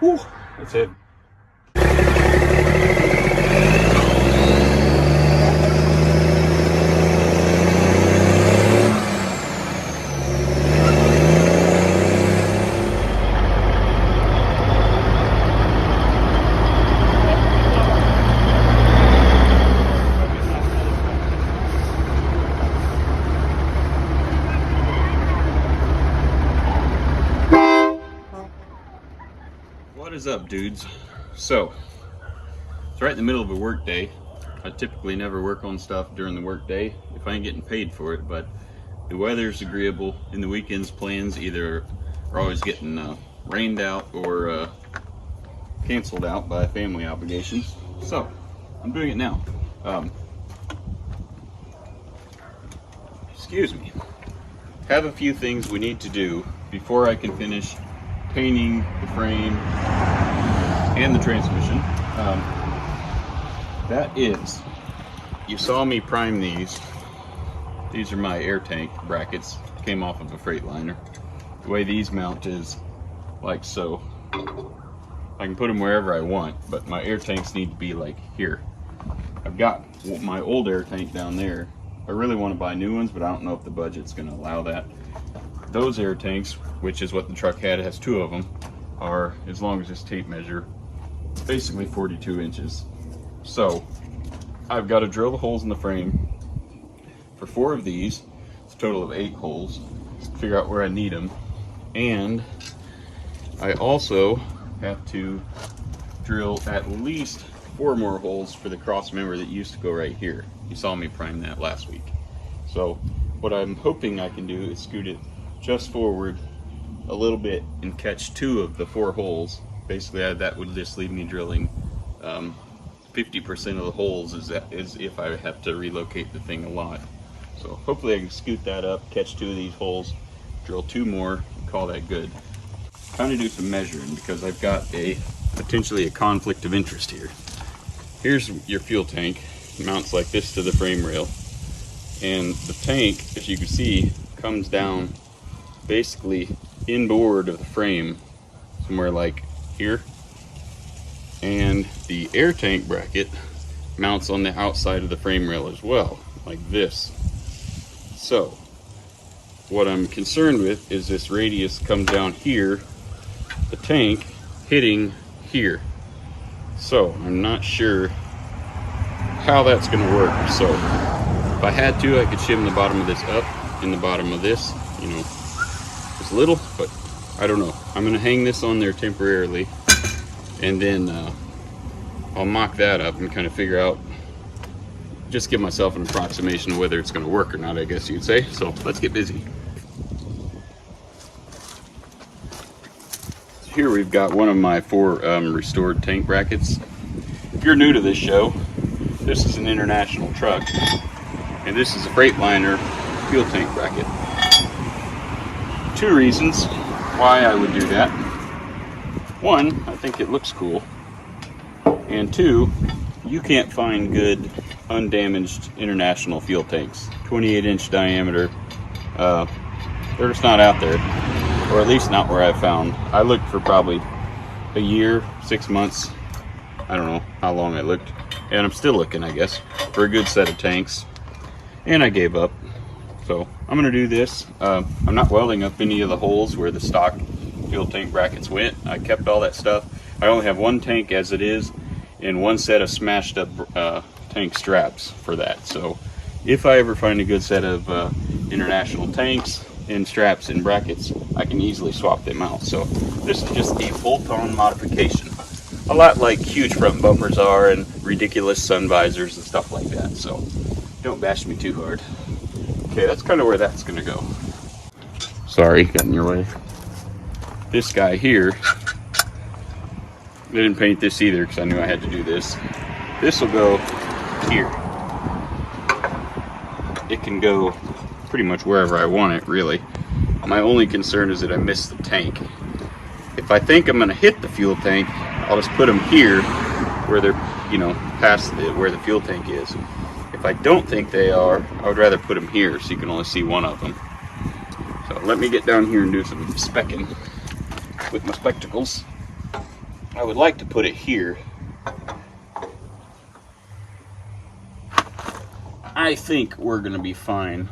Whew, that's it. What is up, dudes? So, it's right in the middle of a work day. I typically never work on stuff during the work day if I ain't getting paid for it, but the weather's agreeable. In the weekends, plans either are always getting rained out or canceled out by family obligations. So, I'm doing it now. Excuse me. Have a few things we need to do before I can finish painting the frame and the transmission. That is, you saw me prime these. These are my air tank brackets, came off of a Freightliner. The way these mount is like so. I can put them wherever I want, but my air tanks need to be like here. I've got my old air tank down there. I really want to buy new ones, but I don't know if the budget's going to allow that. Those air tanks, which is what the truck had, it has 2 of them, are, as long as this tape measure, basically 42 inches. So I've got to drill the holes in the frame for 4 of these. It's a total of 8 holes. Figure out where I need them. And I also have to drill at least 4 more holes for the cross member that used to go right here. You saw me prime that last week. So what I'm hoping I can do is scoot it just forward a little bit and catch 2 of the 4 holes. Basically that would just leave me drilling 50% of the holes is if I have to relocate the thing a lot. So hopefully I can scoot that up, catch 2 of these holes, drill 2 more, and call that good. Trying to do some measuring because I've got potentially a conflict of interest here. Here's your fuel tank. It mounts like this to the frame rail, and the tank, as you can see, comes down basically inboard of the frame, somewhere like here, and the air tank bracket mounts on the outside of the frame rail as well, like this. So what I'm concerned with is this radius comes down here, the tank hitting here. So I'm not sure how that's going to work. So if I had to, I could shim the bottom of this up and the bottom of this, you know, just a little, but I don't know. I'm going to hang this on there temporarily, and then I'll mock that up and kind of figure out, just give myself an approximation of whether it's going to work or not, I guess you'd say. So let's get busy. So here we've got one of my 4 restored tank brackets. If you're new to this show, this is an international truck, and this is a Freightliner fuel tank bracket. 2 reasons why I would do that. 1, I think it looks cool, and 2, you can't find good undamaged international fuel tanks. 28-inch diameter, they're just not out there, or at least not where I found. I looked for probably a year, 6 months, I don't know how long I looked, and I'm still looking, I guess, for a good set of tanks, and I gave up. So I'm going to do this. I'm not welding up any of the holes where the stock fuel tank brackets went. I kept all that stuff. I only have 1 tank as it is, and 1 set of smashed up tank straps for that. So if I ever find a good set of international tanks and straps and brackets, I can easily swap them out. So this is just a bolt-on modification, a lot like huge front bumpers are and ridiculous sun visors and stuff like that. So don't bash me too hard. Okay, that's kind of where that's gonna go. Sorry, got in your way. This guy here, I didn't paint this either because I knew I had to do this. This will go here. It can go pretty much wherever I want it, really. My only concern is that I missed the tank. If I think I'm gonna hit the fuel tank, I'll just put them here where they're, you know, past where the fuel tank is. If I don't think they are, I would rather put them here so you can only see one of them. So let me get down here and do some specking. with my spectacles. I would like to put it here. I think we're gonna be fine.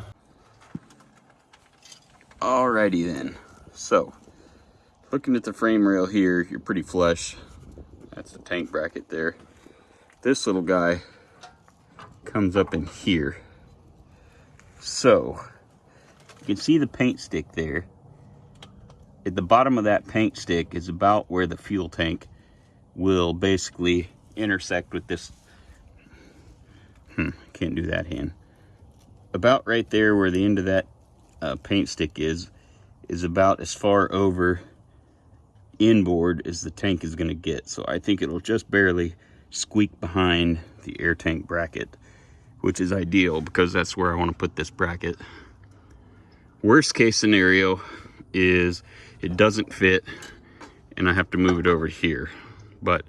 Alrighty then. So, looking at the frame rail here, you're pretty flush. That's the tank bracket there. This little guy comes up in here. So, you can see the paint stick there. At the bottom of that paint stick is about where the fuel tank will basically intersect with this. Can't do that hand. About right there where the end of that paint stick is about as far over inboard as the tank is going to get. So I think it'll just barely squeak behind the air tank bracket, which is ideal because that's where I want to put this bracket. Worst case scenario is it doesn't fit and I have to move it over here. But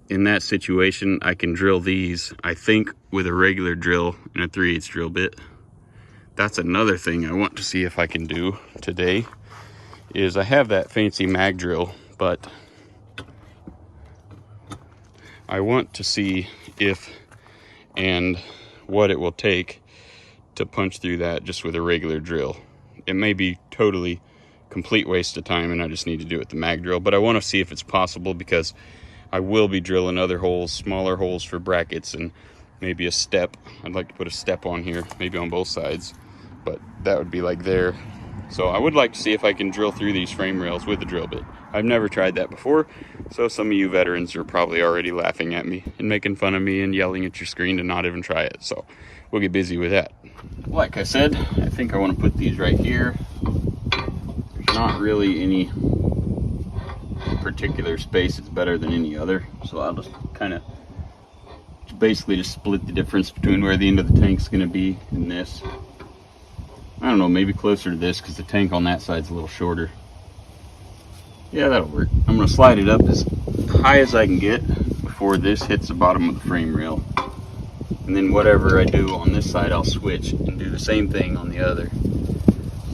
in that situation, I can drill these, I think, with a regular drill and a 3/8 drill bit. That's another thing I want to see if I can do today, is I have that fancy mag drill, but I want to see if and what it will take to punch through that just with a regular drill. It may be totally complete waste of time and I just need to do it with the mag drill, but I want to see if it's possible because I will be drilling other holes, smaller holes for brackets, and maybe a step. I'd like to put a step on here, maybe on both sides, but that would be like there. So I would like to see if I can drill through these frame rails with a drill bit. I've never tried that before, so some of you veterans are probably already laughing at me and making fun of me and yelling at your screen to not even try it. So we'll get busy with that. Like I said, I think I want to put these right here. There's not really any particular space it's better than any other, so I'll just kind of basically just split the difference between where the end of the tank's going to be and this. I don't know, maybe closer to this because the tank on that side's a little shorter. Yeah, that'll work. I'm going to slide it up as high as I can get before this hits the bottom of the frame rail, and then whatever I do on this side I'll switch and do the same thing on the other.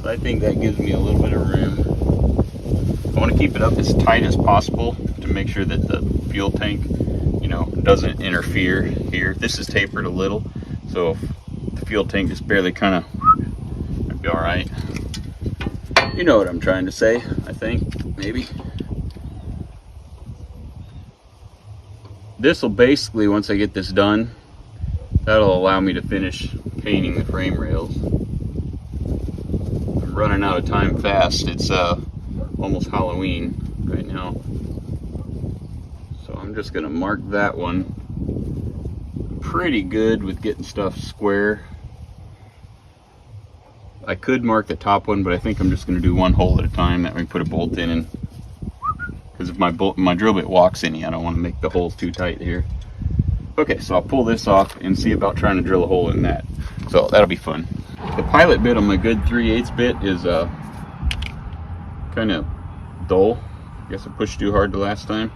So I think that gives me a little bit of room. I want to keep it up as tight as possible to make sure that the fuel tank, you know, doesn't interfere here. This is tapered a little, so if the fuel tank just barely kind of, that'd be all right. You know what I'm trying to say, I think, maybe. This will basically, once I get this done, that'll allow me to finish painting the frame rails. I'm running out of time fast. It's almost Halloween right now, so I'm just gonna mark that one. I'm pretty good with getting stuff square. I could mark the top one, but I think I'm just gonna do one hole at a time. That way put a bolt in, and because if my drill bit walks any, I don't want to make the holes too tight here. Okay, so I'll pull this off and see about trying to drill a hole in that, so that'll be fun. The pilot bit on my good 3/8 bit is kind of dull. I guess I pushed too hard the last time.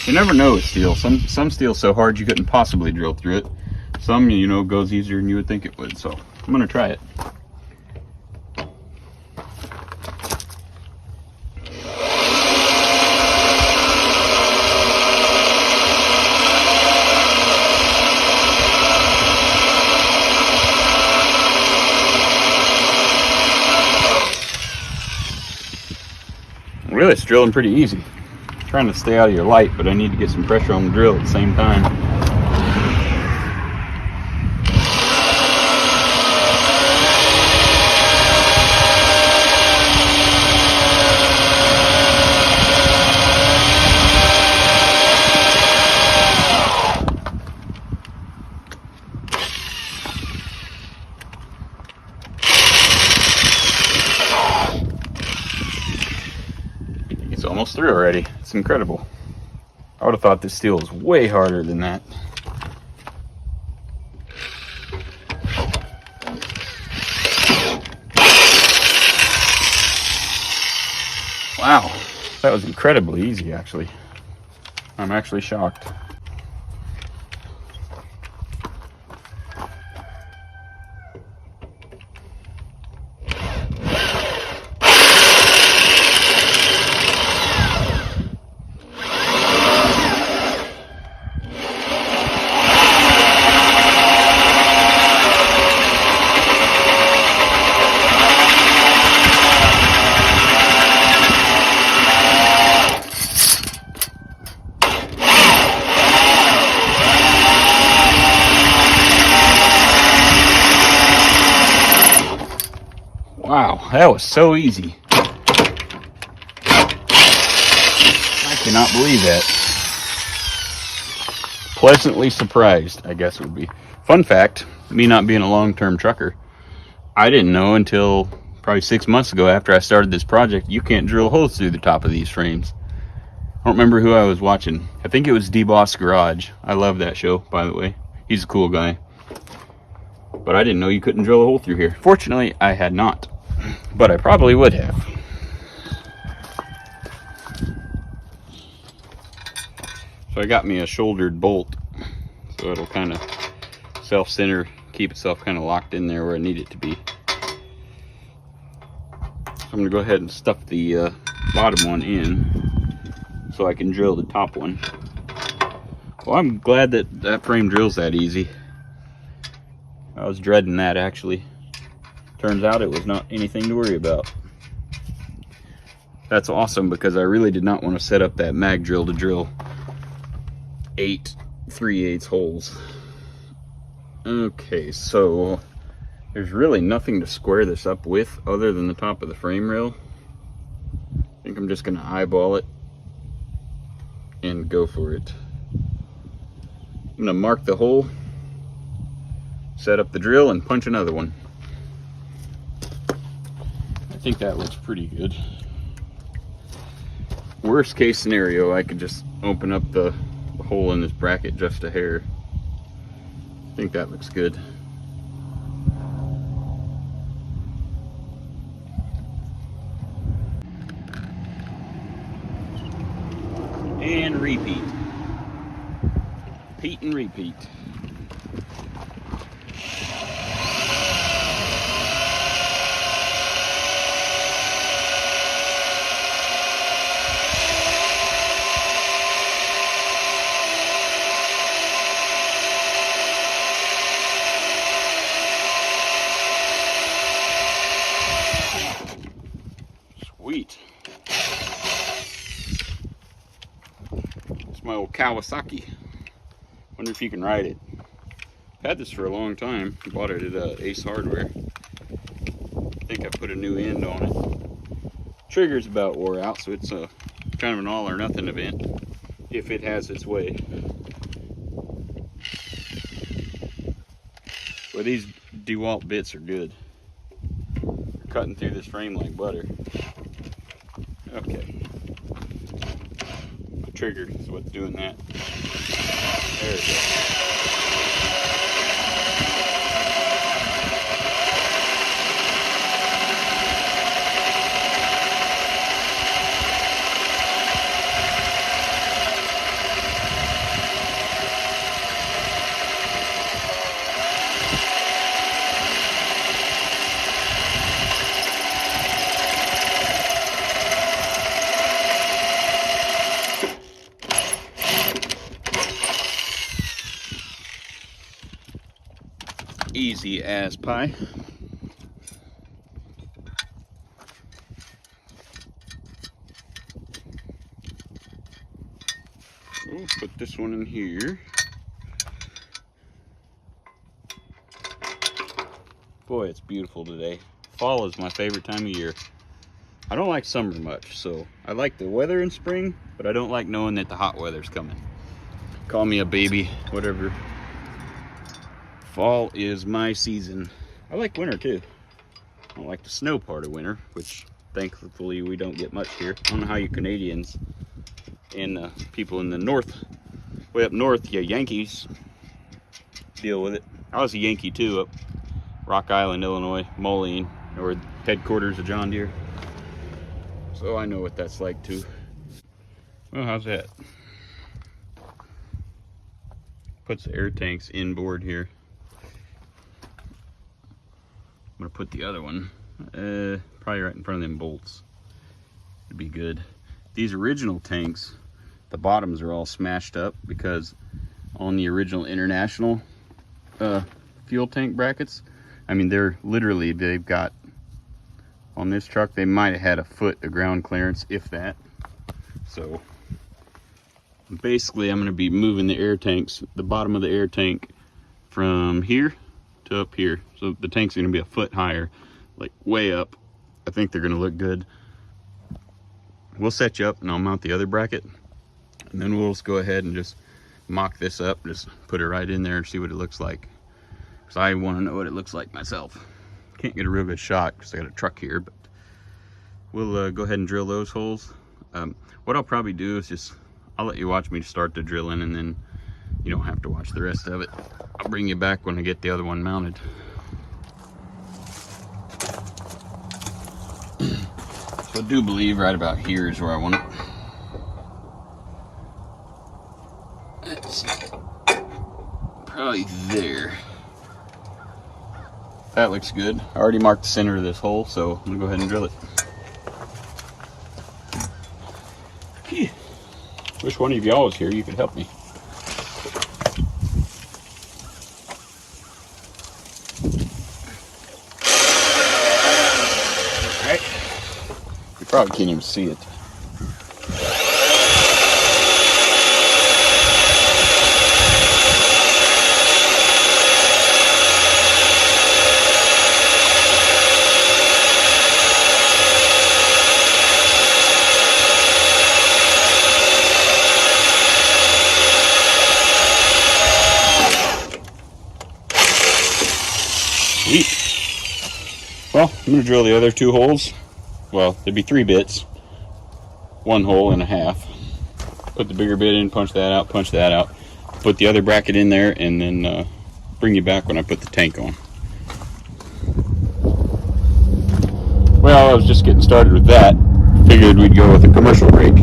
You never know with steel. Some steel's so hard you couldn't possibly drill through it. Some, you know, goes easier than you would think it would. So I'm gonna try it. Really, it's drilling pretty easy. I'm trying to stay out of your light, but I need to get some pressure on the drill at the same time. It's almost through already. It's incredible. I would have thought this steel was way harder than that. Wow, that was incredibly easy actually. I'm actually shocked. Wow, that was so easy. I cannot believe that. Pleasantly surprised, I guess would be. Fun fact, me not being a long-term trucker, I didn't know until probably 6 months ago after I started this project, you can't drill holes through the top of these frames. I don't remember who I was watching. I think it was D-Boss Garage. I love that show, by the way. He's a cool guy. But I didn't know you couldn't drill a hole through here. Fortunately, I had not. But I probably would have. So I got me a shouldered bolt. So it'll kind of self-center, keep itself kind of locked in there where I need it to be. So I'm going to go ahead and stuff the bottom one in so I can drill the top one. Well, I'm glad that that frame drills that easy. I was dreading that, actually. Turns out it was not anything to worry about. That's awesome, because I really did not want to set up that mag drill to drill 8 3/8 holes. Okay, so there's really nothing to square this up with other than the top of the frame rail. I think I'm just going to eyeball it and go for it. I'm going to mark the hole, set up the drill, and punch another one. I think that looks pretty good. Worst case scenario, I could just open up the hole in this bracket just a hair. I think that looks good. And repeat. Repeat and repeat. Sweet. It's my old Kawasaki. Wonder if you can ride it. I've had this for a long time. I bought it at Ace Hardware. I think I put a new end on it. Trigger's about wore out, so it's a kind of an all or nothing event if it has its way. Well, these DeWalt bits are good. They're cutting through this frame like butter. Okay. My trigger is what's doing that. There it goes. Easy as pie. We'll put this one in here. Boy, it's beautiful today. Fall is my favorite time of year. I don't like summer much, so I like the weather in spring, but I don't like knowing that the hot weather's coming. Call me a baby, whatever. Fall is my season. I like winter too. I don't like the snow part of winter, which thankfully we don't get much here. I don't know how you Canadians and people in the north, way up north, you Yankees, deal with it. I was a Yankee too up Rock Island, Illinois, Moline, or headquarters of John Deere. So I know what that's like too. Well, how's that? Puts the air tanks inboard here. I'm gonna put the other one probably right in front of them bolts. It'd be good. These original tanks, the bottoms are all smashed up because on the original International fuel tank brackets, I mean, they're literally, they've got, on this truck, they might have had a foot of ground clearance, if that. So basically I'm gonna be moving the air tanks, the bottom of the air tank from here to up here. So the tank's gonna be a foot higher like way up. I think they're gonna look good. We'll set you up and I'll mount the other bracket, and then we'll just go ahead and just mock this up, just put it right in there and see what it looks like, because I want to know what it looks like myself. Can't get a real good shot because I got a truck here, but we'll go ahead and drill those holes. What I'll probably do is just, I'll let you watch me start the drilling, and then you don't have to watch the rest of it. I'll bring you back when I get the other one mounted. So I do believe right about here is where I want it. Let's see. Probably there. That looks good. I already marked the center of this hole, so I'm gonna go ahead and drill it. Phew. Wish one of y'all was here, you could help me. Alright. You probably can't even see it. Sweet. Well, I'm going to drill the other 2 holes. Well, there'd be 3 bits. 1 hole and a half. Put the bigger bit in, punch that out, put the other bracket in there, and then bring you back when I put the tank on. Well, I was just getting started with that. Figured we'd go with a commercial rake.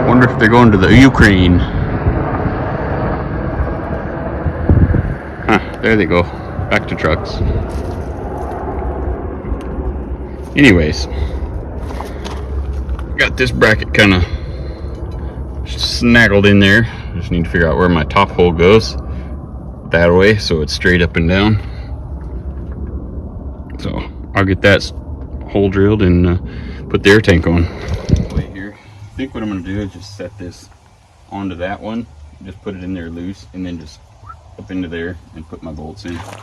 Wonder if they're going to the Ukraine. There they go. Back to trucks. Anyways, got this bracket kind of snaggled in there. Just need to figure out where my top hole goes. That way, so it's straight up and down. So I'll get that hole drilled and put the air tank on. I think what I'm going to do is just set this onto that one, just put it in there loose, and then just up into there and put my bolts in. I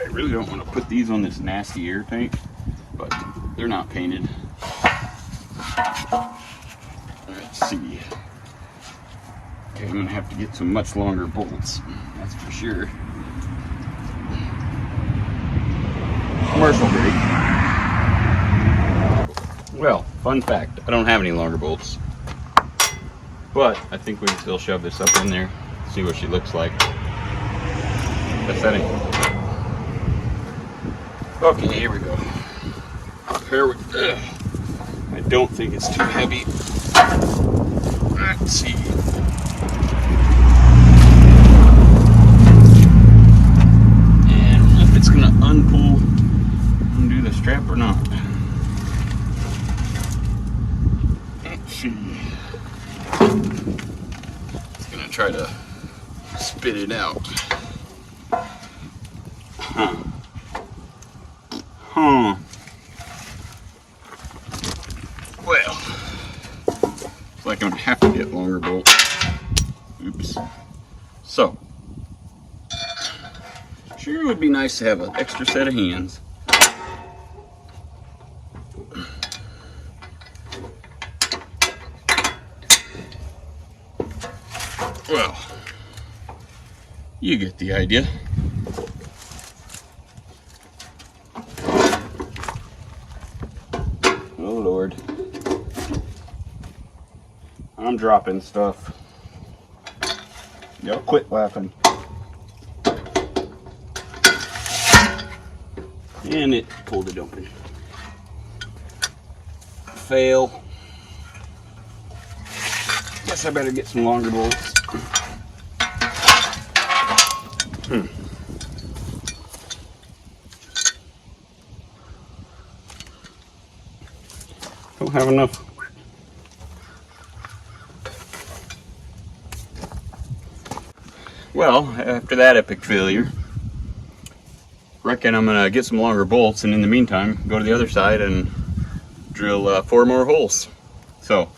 really don't want to put these on this nasty air tank, but they're not painted. Let's see. Okay, I'm going to have to get some much longer bolts, that's for sure. Commercial grade. Well, fun fact, I don't have any longer bolts, but I think we can still shove this up in there, see what she looks like. The setting. Okay, here we go. Here we go. I don't think it's too heavy. Let's see. And I don't know if it's gonna undo the strap or not. It's gonna try to spit it out. Well, it's like I'm gonna have to get longer bolts. Oops. So, sure would be nice to have an extra set of hands. Well, you get the idea. Oh Lord. I'm dropping stuff. Y'all quit laughing. And it pulled it open. Fail. Guess I better get some longer bolts. Don't have enough. Well, after that epic failure, reckon I'm gonna get some longer bolts, and in the meantime, go to the other side and drill 4 more holes. So,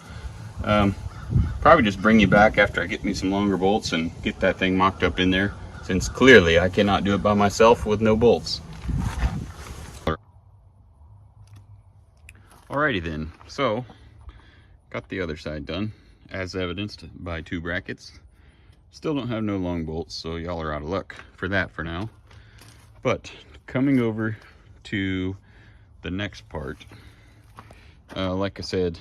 probably just bring you back after I get me some longer bolts and get that thing mocked up in there, since clearly I cannot do it by myself with no bolts. Alrighty then, so got the other side done, as evidenced by 2 brackets. Still don't have no long bolts, so y'all are out of luck for that for now. But coming over to the next part, like I said,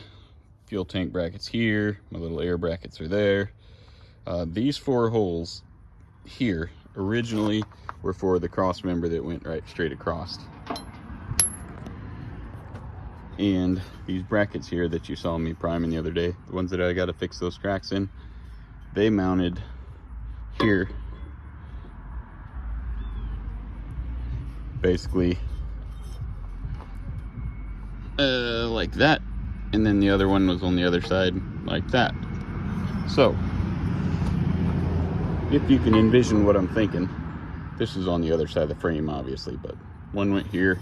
fuel tank brackets here, my little air brackets are there. These 4 holes here originally were for the cross member that went right straight across. And these brackets here that you saw me priming the other day, the ones that I got to fix those cracks in, they mounted here, basically like that, and then the other one was on the other side like that. So if you can envision what I'm thinking, this is on the other side of the frame obviously, but one went here,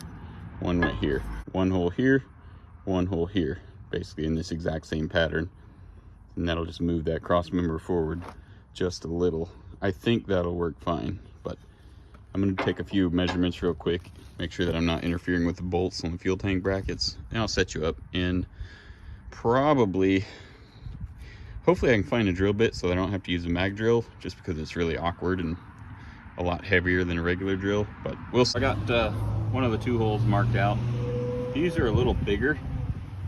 one went here, 1 hole here, 1 hole here, basically in this exact same pattern, and that'll just move that cross member forward just a little. I think that'll work fine, but I'm going to take a few measurements real quick, make sure that I'm not interfering with the bolts on the fuel tank brackets, and I'll set you up. And probably, hopefully I can find a drill bit so I don't have to use a mag drill, just because it's really awkward and a lot heavier than a regular drill, but we'll see. I got one of the 2 holes marked out. These are a little bigger,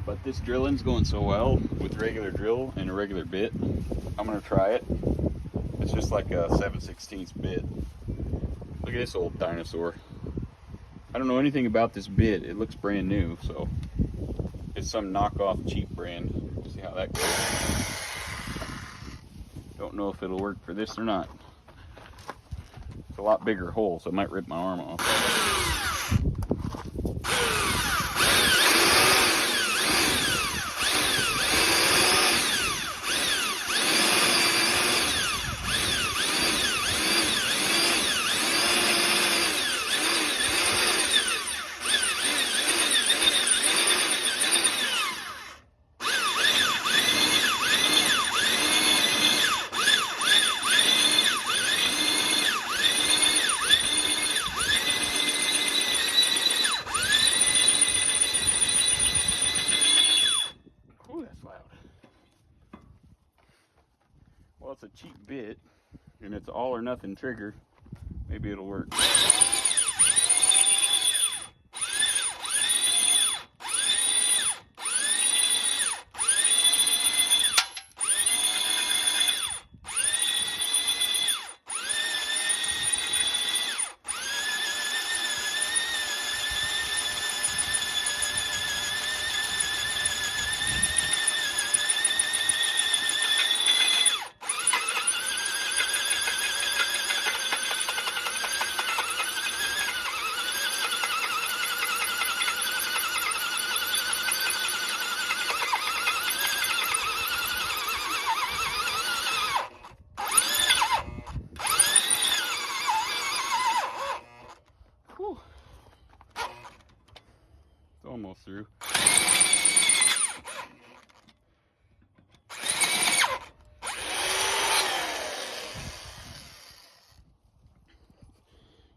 but this drilling's going so well with regular drill and a regular bit, I'm going to try it. It's just like a 7/16 bit. Look at this old dinosaur. I don't know anything about this bit. It looks brand new, so it's some knockoff cheap brand. See how that goes. Don't know if it'll work for this or not. It's a lot bigger hole, so it might rip my arm off. Well, it's a cheap bit, and it's all or nothing trigger. Maybe it'll work. Almost through.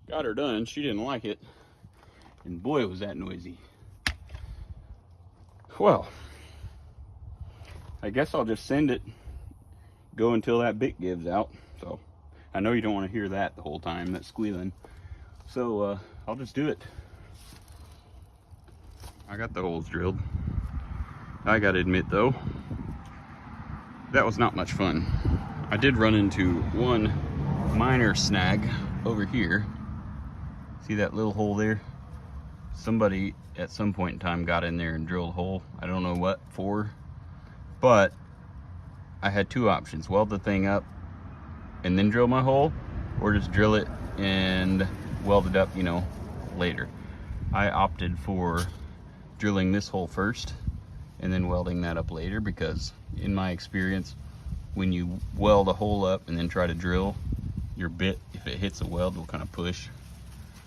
Got her done. She didn't like it, and boy was that noisy. Well, I guess I'll just send it, go until that bit gives out. So I know you don't want to hear that the whole time, that squealing, so I'll just do it. I got the holes drilled. I gotta admit though, that was not much fun. I did run into one minor snag over here. See that little hole there? Somebody at some point in time got in there and drilled a hole. I don't know what for, but I had 2 options: weld the thing up and then drill my hole, or just drill it and weld it up, you know, later. I opted for drilling this hole first and then welding that up later, because in my experience, when you weld a hole up and then try to drill, your bit, if it hits a weld, will kind of push.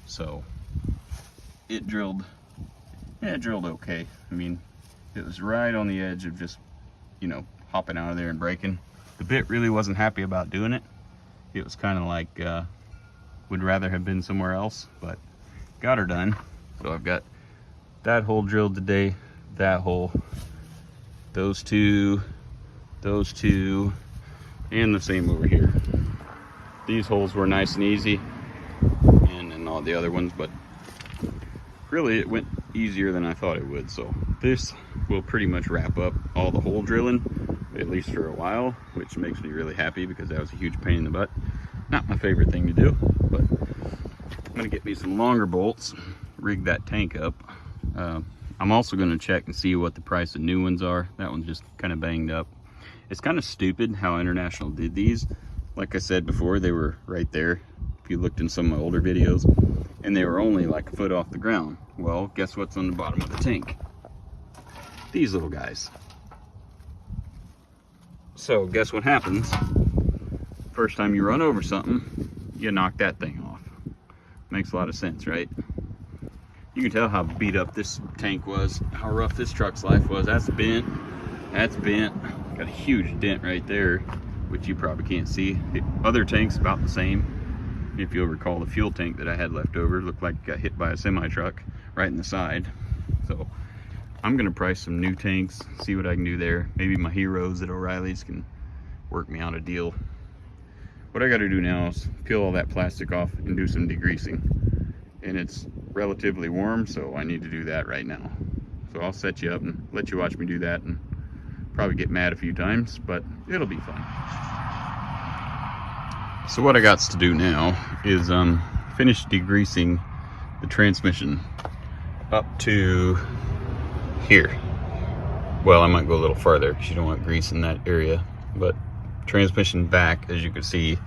So it drilled okay. I mean, it was right on the edge of just, you know, hopping out of there and breaking. The bit really wasn't happy about doing it. It was kind of like, would rather have been somewhere else, but got her done. So I've got that hole drilled today, that hole, those two, and the same over here. These holes were nice and easy, and all the other ones, but really it went easier than I thought it would. So this will pretty much wrap up all the hole drilling, at least for a while, which makes me really happy because that was a huge pain in the butt. Not my favorite thing to do, but I'm gonna get me some longer bolts, rig that tank up. I'm also gonna check and see what the price of new ones are. That one's just kind of banged up. It's kind of stupid how International did these. Like I said before, they were right there if you looked in some of my older videos, and they were only like a foot off the ground. Well, guess what's on the bottom of the tank? These little guys. So guess what happens? First time you run over something, you knock that thing off. Makes a lot of sense, right? You can tell how beat up this tank was, how rough this truck's life was. That's bent, that's bent. Got a huge dent right there, which you probably can't see. The other tank's about the same. If you'll recall, the fuel tank that I had left over looked like it got hit by a semi-truck right in the side. So I'm gonna price some new tanks, see what I can do there. Maybe my heroes at O'Reilly's can work me out a deal. What I gotta do now is peel all that plastic off and do some degreasing. And it's relatively warm, so I need to do that right now. So I'll set you up and let you watch me do that, and probably get mad a few times, but it'll be fun. So what I got to do now is finish degreasing the transmission up to here. Well, I might go a little farther because you don't want grease in that area, but transmission back, as you can see,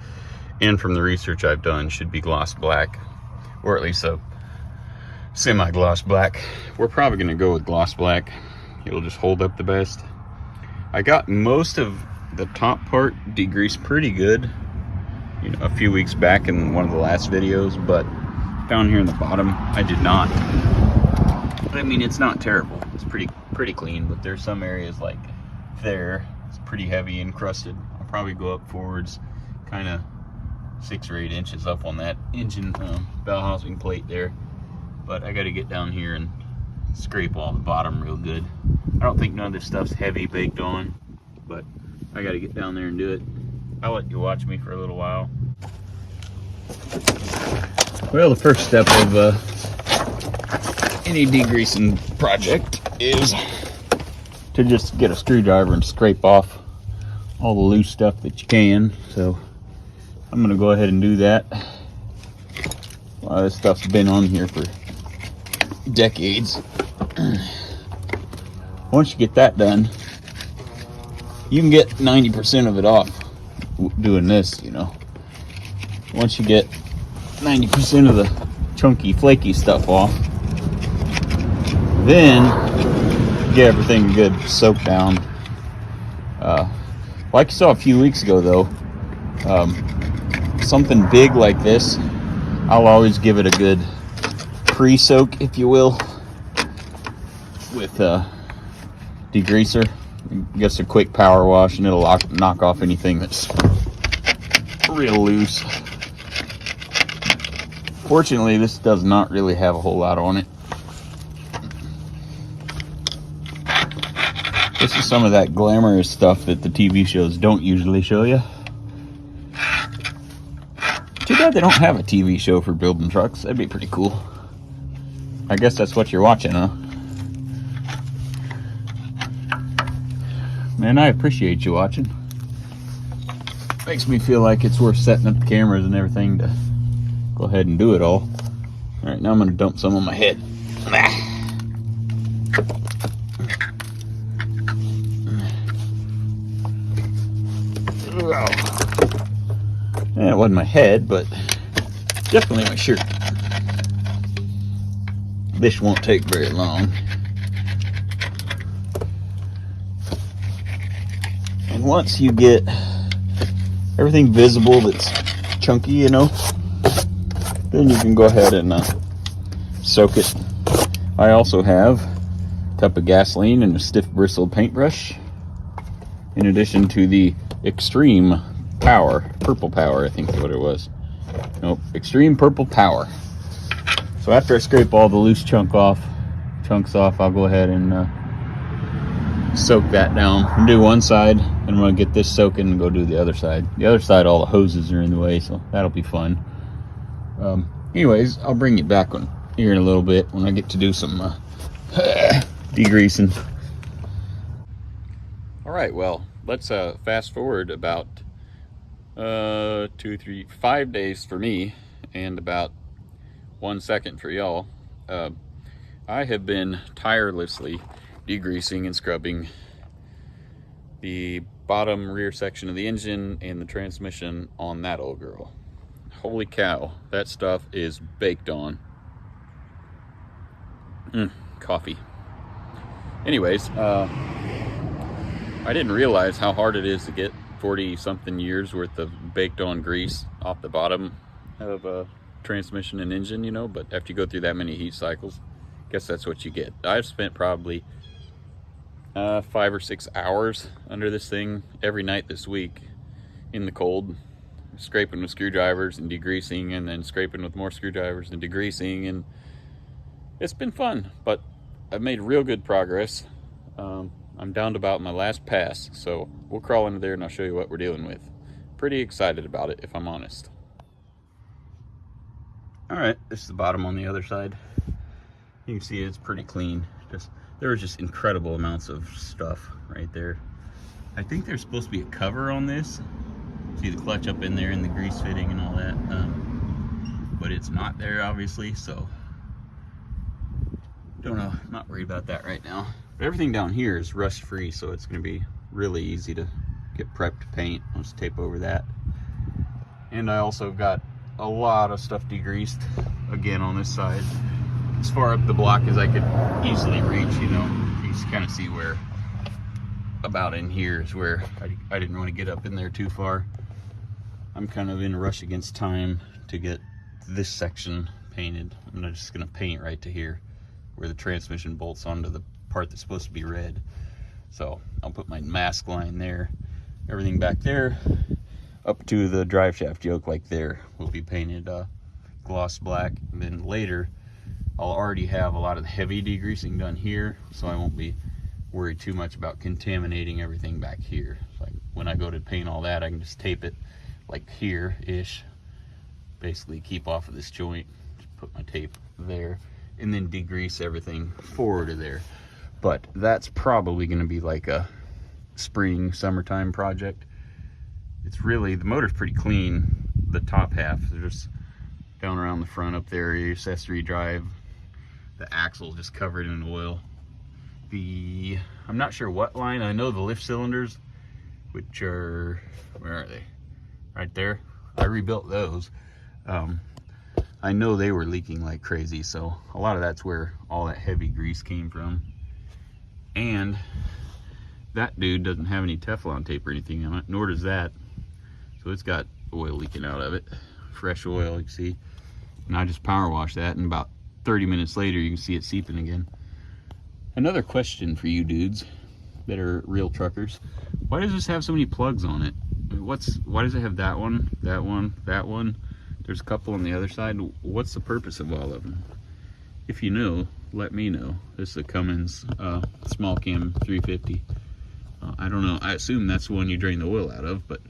and from the research I've done, should be gloss black, or at least a semi-gloss black. We're probably going to go with gloss black. It'll just hold up the best. I got most of the top part degreased pretty good, you know, a few weeks back in one of the last videos, but down here in the bottom, I did not. I mean, it's not terrible. It's pretty clean, but there's some areas like there, it's pretty heavy encrusted. I'll probably go up forwards, kind of 6 or 8 inches up on that engine bell housing plate there. But I got to get down here and scrape all the bottom real good. I don't think none of this stuff's heavy baked on, but I got to get down there and do it. I'll let you watch me for a little while. Well, the first step of any degreasing project is to just get a screwdriver and scrape off all the loose stuff that you can. So I'm going to go ahead and do that. A lot of this stuff's been on here for decades. Once you get that done, you can get 90% of it off doing this, you know. Once you get 90% of the chunky, flaky stuff off, then get everything good soaked down. Like you saw a few weeks ago, though, something big like this, I'll always give it a good pre-soak, if you will, with degreaser. Just a quick power wash, and it'll knock off anything that's real loose. Fortunately, this does not really have a whole lot on it. This is some of that glamorous stuff that the TV shows don't usually show you. Too bad they don't have a TV show for building trucks. That'd be pretty cool. I guess that's what you're watching, huh? Man, I appreciate you watching. Makes me feel like it's worth setting up the cameras and everything to go ahead and do it all. Alright, now I'm going to dump some on my head. Yeah, it wasn't my head, but definitely my shirt. This won't take very long. And once you get everything visible that's chunky, you know, then you can go ahead and soak it. I also have a cup of gasoline and a stiff bristle paintbrush, in addition to the Extreme Power, Purple Power, I think is what it was. Nope, Extreme Purple Power. So after I scrape all the loose chunks off, I'll go ahead and soak that down. I'm gonna do one side, and I'm gonna get this soaking and go do the other side. The other side, all the hoses are in the way, so that'll be fun. Anyways, I'll bring you back on here in a little bit when I get to do some degreasing. All right, well, let's fast forward about 2, 3, 5 days for me, and about 1 second for y'all. I have been tirelessly degreasing and scrubbing the bottom rear section of the engine and the transmission on that old girl. Holy cow, that stuff is baked on. Coffee. Anyways, I didn't realize how hard it is to get 40-something years worth of baked on grease off the bottom of a transmission and engine, you know, but after you go through that many heat cycles, I guess that's what you get. I've spent probably 5 or 6 hours under this thing every night this week in the cold, scraping with screwdrivers and degreasing, and then scraping with more screwdrivers and degreasing, and it's been fun, but I've made real good progress. I'm down to about my last pass, so we'll crawl into there and I'll show you what we're dealing with. Pretty excited about it, if I'm honest. All right, this is the bottom on the other side. You can see it's pretty clean. There was just incredible amounts of stuff right there. I think there's supposed to be a cover on this. See the clutch up in there and the grease fitting and all that, but it's not there obviously, so don't know. I'm not worried about that right now. But everything down here is rust free, so it's going to be really easy to get prepped to paint. I'll just tape over that. And I also got a lot of stuff degreased again on this side, as far up the block as I could easily reach. You know, you can kind of see where about in here is where I didn't want to get up in there too far. I'm kind of in a rush against time to get this section painted. I'm just going to paint right to here where the transmission bolts onto the part that's supposed to be red. So I'll put my mask line there. Everything back there up to the drive shaft yoke like there will be painted gloss black. And then later I'll already have a lot of the heavy degreasing done here, so I won't be worried too much about contaminating everything back here. Like when I go to paint all that, I can just tape it like here-ish, basically keep off of this joint, just put my tape there, and then degrease everything forward of there. But that's probably going to be like a spring, summertime project. It's really, the motor's pretty clean, the top half. They're just down around the front up there, your accessory drive. The axle's just covered in oil. I'm not sure what line. I know the lift cylinders, which are, where are they? Right there. I rebuilt those. I know they were leaking like crazy, so a lot of that's where all that heavy grease came from. And that dude doesn't have any Teflon tape or anything on it, nor does that. So it's got oil leaking out of it. Fresh oil, you can see. And I just power washed that, and about 30 minutes later you can see it seeping again. Another question for you dudes that are real truckers: why does this have so many plugs on it? Why does it have that one, that one, that one? There's a couple on the other side. What's the purpose of all of them? If you know, let me know. This is a Cummins small cam 350. I don't know. I assume that's the one you drain the oil out of, but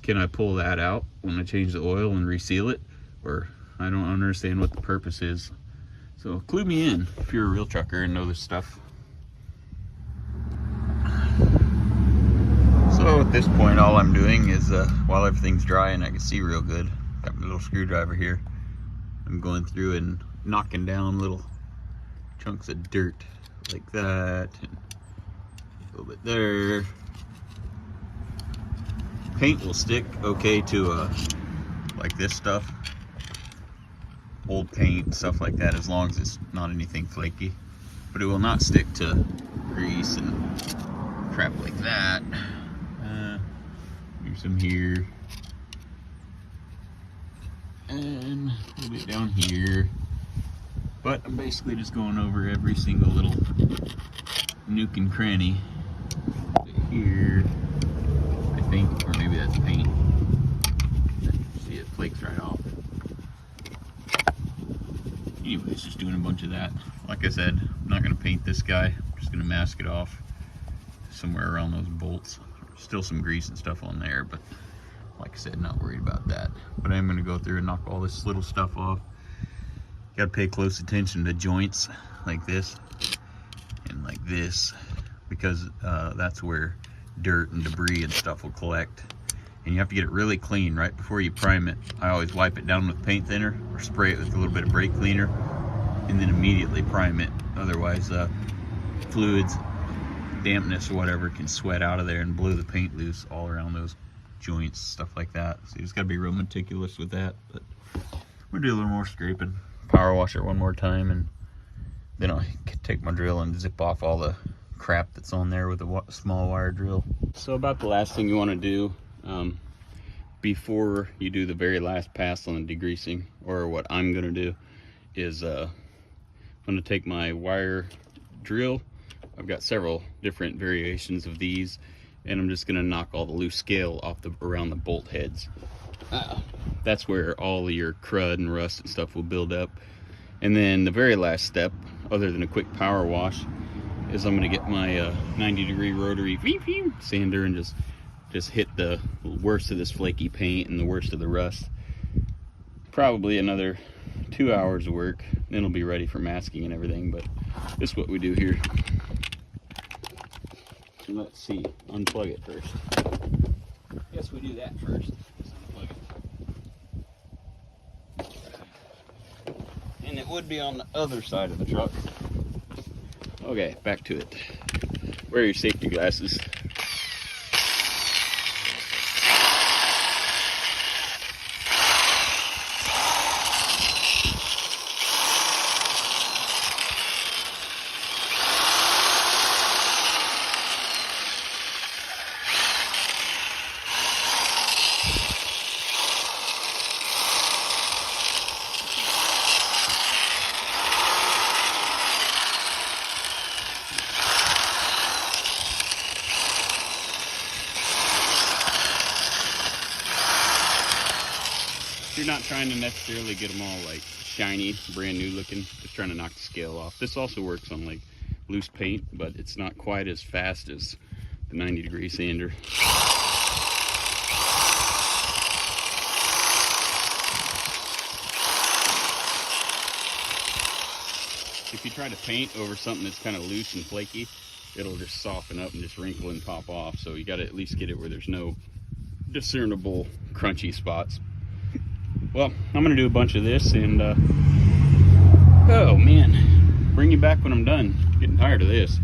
can I pull that out when I change the oil and reseal it? Or I don't understand what the purpose is. So clue me in if you're a real trucker and know this stuff. So at this point, all I'm doing is, while everything's dry and I can see real good, got my little screwdriver here, I'm going through and knocking down little chunks of dirt like that, and a little bit there. Paint will stick okay to like this stuff, old paint, stuff like that, as long as it's not anything flaky. But it will not stick to grease and crap like that. There's some here. And a little bit down here. But I'm basically just going over every single little nook and cranny. Here, I think, or maybe that's paint. See, it flakes right off. Anyways, just doing a bunch of that. Like I said, I'm not going to paint this guy. I'm just going to mask it off somewhere around those bolts. Still some grease and stuff on there, but like I said, not worried about that. But I'm going to go through and knock all this little stuff off. Got to pay close attention to joints like this and like this, because that's where dirt and debris and stuff will collect. And you have to get it really clean right before you prime it. I always wipe it down with paint thinner or spray it with a little bit of brake cleaner and then immediately prime it. Otherwise, fluids, dampness or whatever can sweat out of there and blow the paint loose all around those joints, stuff like that. So you just gotta be real meticulous with that. But we'll do a little more scraping. Power wash it one more time, and then I'll take my drill and zip off all the crap that's on there with a small wire drill. So about the last thing you want to do before you do the very last pass on the degreasing, or what I'm going to do, is I'm going to take my wire drill. I've got several different variations of these, and I'm just going to knock all the loose scale off around the bolt heads. That's where all of your crud and rust and stuff will build up. And then the very last step, other than a quick power wash, is I'm going to get my 90-degree rotary sander and just hit the worst of this flaky paint and the worst of the rust. Probably another 2 hours of work, then it'll be ready for masking and everything. But this is what we do here. So let's see, unplug it first. Guess we do that first. Let's unplug it. And it would be on the other side of the truck. Okay, back to it. Wear your safety glasses. You're not trying to necessarily get them all like shiny, brand new looking, just trying to knock the scale off. This also works on like loose paint, but it's not quite as fast as the 90-degree sander. If you try to paint over something that's kind of loose and flaky, it'll just soften up and just wrinkle and pop off. So you got to at least get it where there's no discernible crunchy spots. Well, I'm gonna do a bunch of this, and oh man, bring you back when I'm done. I'm getting tired of this.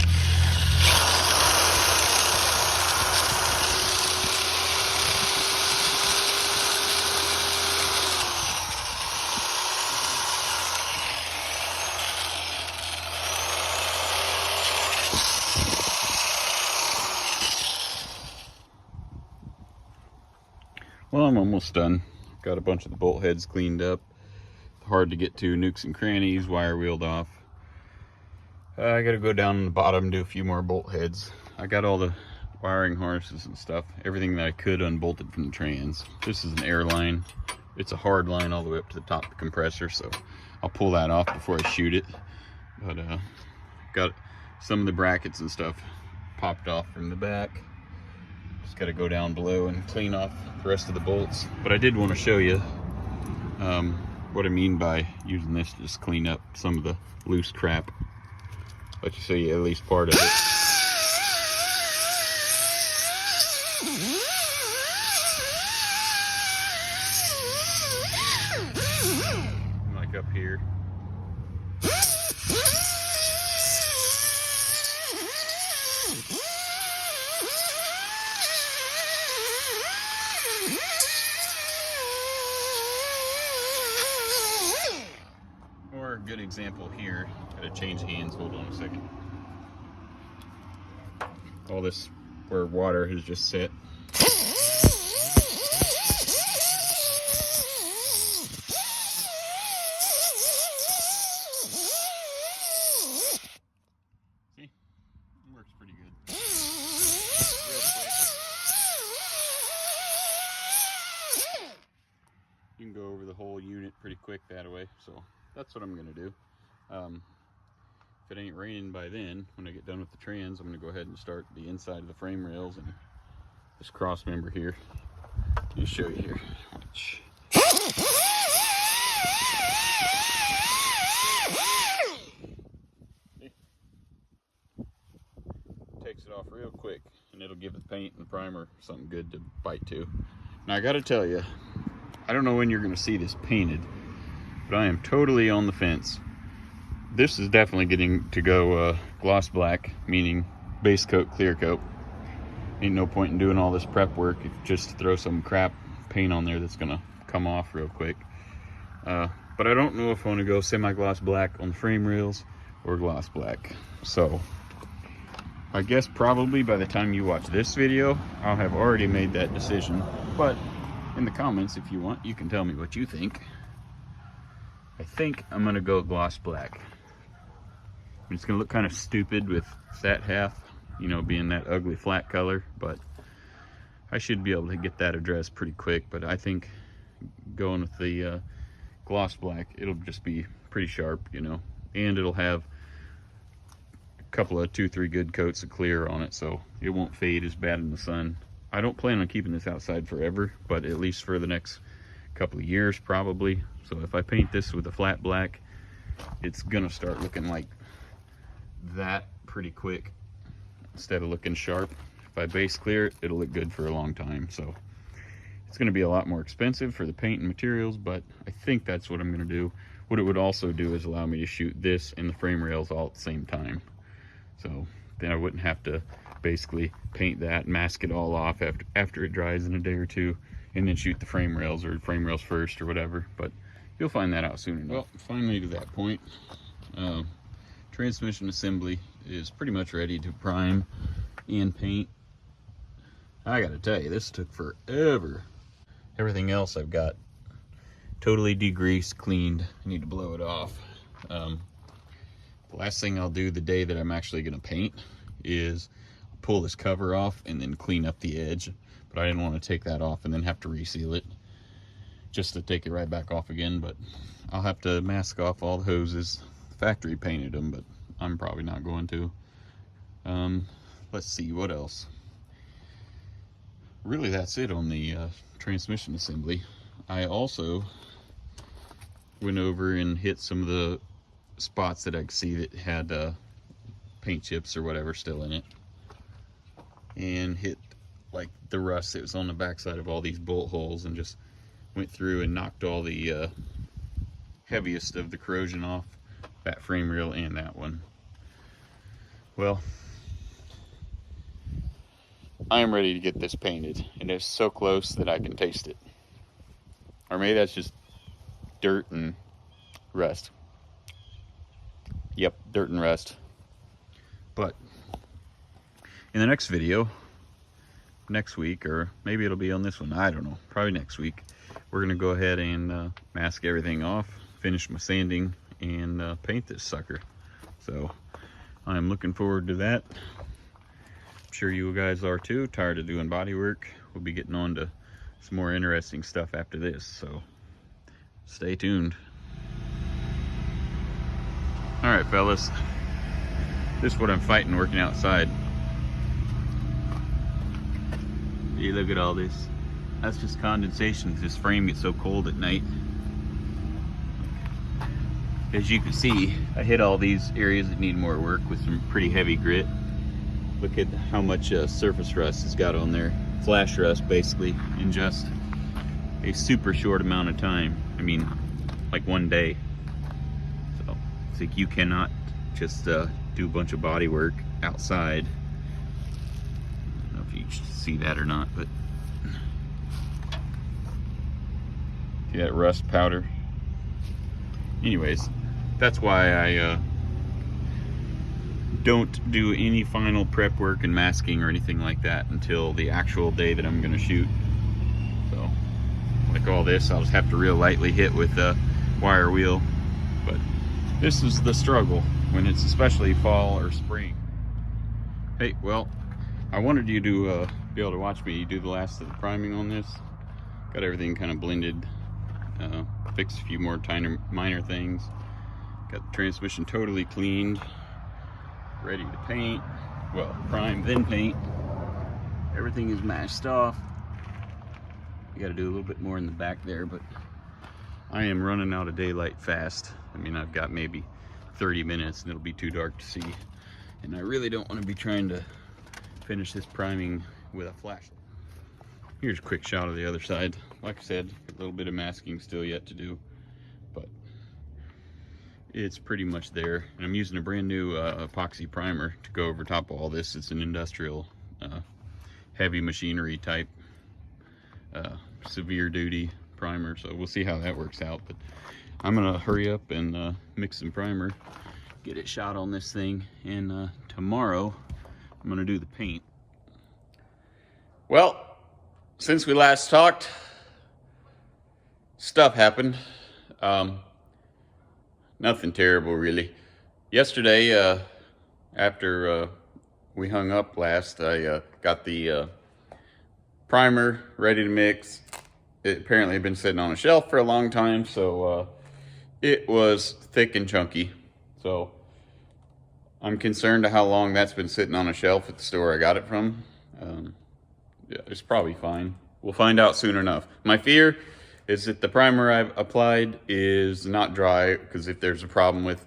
Well, I'm almost done. Got a bunch of the bolt heads cleaned up. Hard to get to, nooks and crannies, wire wheeled off. I gotta go down the bottom and do a few more bolt heads. I got all the wiring harnesses and stuff, everything that I could unbolted from the trans. This is an air line. It's a hard line all the way up to the top of the compressor, so I'll pull that off before I shoot it. But got some of the brackets and stuff popped off from the back. Just got to go down below and clean off the rest of the bolts. But I did want to show you what I mean by using this to just clean up some of the loose crap. Let you show you at least part of it. Like up here. Or a good example here, gotta change hands, hold on a second. All this where water has just set. anyway, so that's what I'm gonna do. If it ain't raining by then, when I get done with the trans, I'm gonna go ahead and start the inside of the frame rails and this cross member here. Let me show you here. Watch. Takes it off real quick, and it'll give the paint and primer something good to bite to. Now I gotta tell you, I don't know when you're gonna see this painted, but I am totally on the fence. This is definitely getting to go gloss black, meaning base coat, clear coat. Ain't no point in doing all this prep work if just to throw some crap paint on there that's gonna come off real quick. But I don't know if I want to go semi-gloss black on the frame rails or gloss black. So I guess probably by the time you watch this video, I'll have already made that decision. But in the comments, if you want, you can tell me what you think. I think I'm gonna go gloss black. It's gonna look kind of stupid with that half, you know, being that ugly flat color, but I should be able to get that addressed pretty quick. But I think going with the gloss black, it'll just be pretty sharp, you know, and it'll have a couple of 2-3 good coats of clear on it, so it won't fade as bad in the sun. I don't plan on keeping this outside forever, but at least for the next couple of years probably. So if I paint this with a flat black, it's gonna start looking like that pretty quick instead of looking sharp. If I base clear it, it'll look good for a long time. So it's going to be a lot more expensive for the paint and materials, but I think that's what I'm going to do. What it would also do is allow me to shoot this and the frame rails all at the same time, so then I wouldn't have to basically paint that, mask it all off after it dries in a day or two, and then shoot the frame rails or frame rails first or whatever. But you'll find that out soon enough. Well, finally to that point, transmission assembly is pretty much ready to prime and paint. I gotta tell you, this took forever. Everything else I've got totally degreased, cleaned. I need to blow it off. The last thing I'll do the day that I'm actually gonna paint is pull this cover off and then clean up the edge. But I didn't want to take that off and then have to reseal it, just to take it right back off again. But I'll have to mask off all the hoses. Factory painted them, but I'm probably not going to. Let's see what else. Really, that's it on the transmission assembly. I also went over and hit some of the spots that I could see that had paint chips or whatever still in it, and hit like the rust that was on the backside of all these bolt holes, and just went through and knocked all the heaviest of the corrosion off that frame reel and that one. Well, I am ready to get this painted, and it's so close that I can taste it. Or maybe that's just dirt and rust. Yep, dirt and rust. But in the next video, next week, or maybe it'll be on this one, I don't know, probably next week, we're gonna go ahead and mask everything off, finish my sanding, and paint this sucker. So I'm looking forward to that. I'm sure you guys are too. Tired of doing body work. We'll be getting on to some more interesting stuff after this, so stay tuned. All right, fellas, this is what I'm fighting working outside. You look at all this. That's just condensation. This frame gets so cold at night. As you can see, I hit all these areas that need more work with some pretty heavy grit. Look at how much surface rust it's got on there. Flash rust, basically, in just a super short amount of time. I mean, like one day. So it's like you cannot just do a bunch of body work outside. I don't know if you see that or not, but see that rust powder? Anyways, that's why I don't do any final prep work and masking or anything like that until the actual day that I'm gonna shoot. So, like all this, I'll just have to real lightly hit with a wire wheel. But this is the struggle when it's especially fall or spring. Hey, well, I wanted you to be able to watch me do the last of the priming on this. Got everything kind of blended fix a few more minor things. Got the transmission totally cleaned, ready to paint. Well, prime then paint. Everything is mashed off. You got to do a little bit more in the back there, but I am running out of daylight fast. I mean, I've got maybe 30 minutes and it'll be too dark to see. And I really don't want to be trying to finish this priming with a flashlight. Here's a quick shot of the other side. Like I said, a little bit of masking still yet to do, but it's pretty much there. And I'm using a brand new epoxy primer to go over top of all this. It's an industrial heavy machinery type severe duty primer, so we'll see how that works out. But I'm gonna hurry up and mix some primer, get it shot on this thing, and tomorrow I'm gonna do the paint. Well, since we last talked, stuff happened. Nothing terrible, really. Yesterday, after we hung up last, I got the primer ready to mix. It apparently had been sitting on a shelf for a long time, so it was thick and chunky. So I'm concerned to how long that's been sitting on a shelf at the store I got it from. Yeah, it's probably fine. We'll find out soon enough. My fear is that the primer I've applied is not dry, because if there's a problem with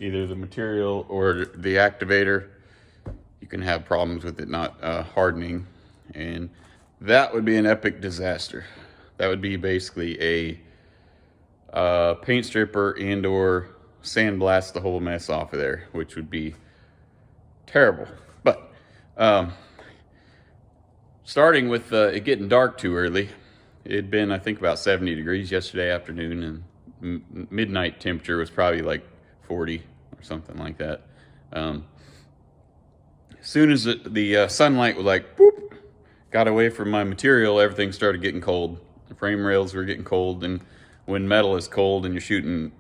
either the material or the activator, you can have problems with it not hardening, and that would be an epic disaster. That would be basically a paint stripper and or sandblast the whole mess off of there, which would be terrible. But starting with it getting dark too early. It had been, I think, about 70 degrees yesterday afternoon, and midnight temperature was probably like 40 or something like that. As soon as the sunlight was like, boop, got away from my material, everything started getting cold. The frame rails were getting cold, and when metal is cold and you're shooting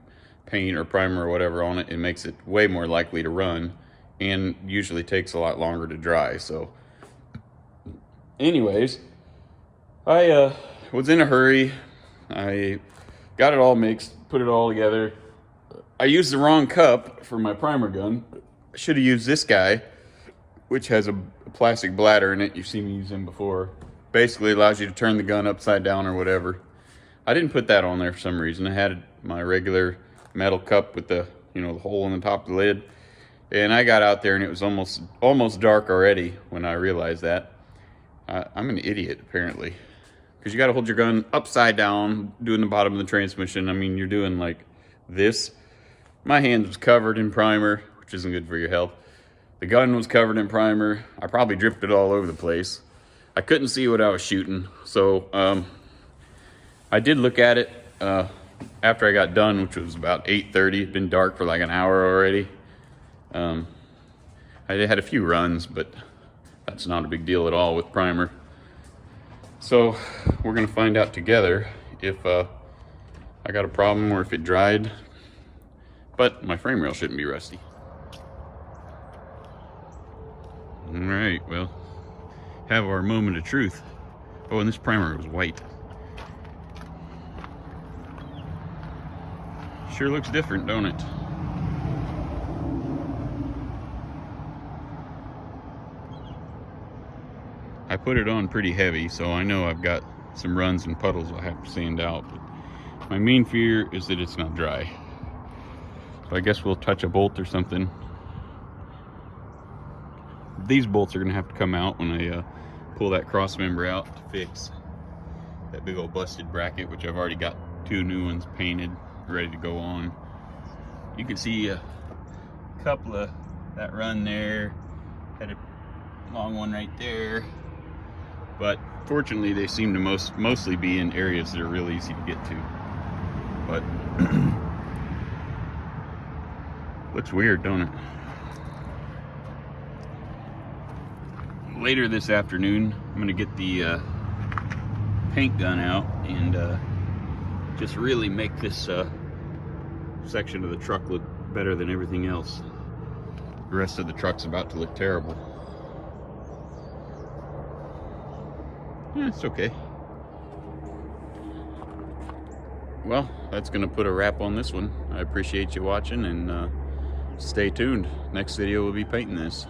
paint or primer or whatever on it, it makes it way more likely to run, and usually takes a lot longer to dry. So anyways, I was in a hurry. I got it all mixed, put it all together. I used the wrong cup for my primer gun. I should have used this guy, which has a plastic bladder in it. You've seen me use them before. Basically allows you to turn the gun upside down or whatever. I didn't put that on there for some reason. I had my regular metal cup with the, you know, the hole in the top of the lid. And I got out there and it was almost dark already when I realized that. I'm an idiot, apparently. Because you got to hold your gun upside down, doing the bottom of the transmission. I mean, you're doing like this. My hand was covered in primer, which isn't good for your health. The gun was covered in primer. I probably dripped it all over the place. I couldn't see what I was shooting. So I did look at it after I got done, which was about 8:30. It'd been dark for like an hour already. I had a few runs, but that's not a big deal at all with primer. So we're gonna find out together if I got a problem or if it dried. But my frame rail shouldn't be rusty. All right, well, have our moment of truth. Oh, and this primer was white. Sure looks different, don't it? I put it on pretty heavy, so I know I've got some runs and puddles I'll have to sand out. But my main fear is that it's not dry. So I guess we'll touch a bolt or something. These bolts are gonna have to come out when I pull that cross member out to fix that big old busted bracket, which I've already got 2 new ones painted, ready to go on. You can see a couple of that run there, had a long one right there, but fortunately they seem to mostly be in areas that are real easy to get to. But looks weird, don't it? Later this afternoon, I'm gonna get the paint gun out and just really make this section of the truck look better than everything else. The rest of the truck's about to look terrible. Yeah, it's okay. well, that's going to put a wrap on this one. I appreciate you watching, and stay tuned. Next video we'll be painting this.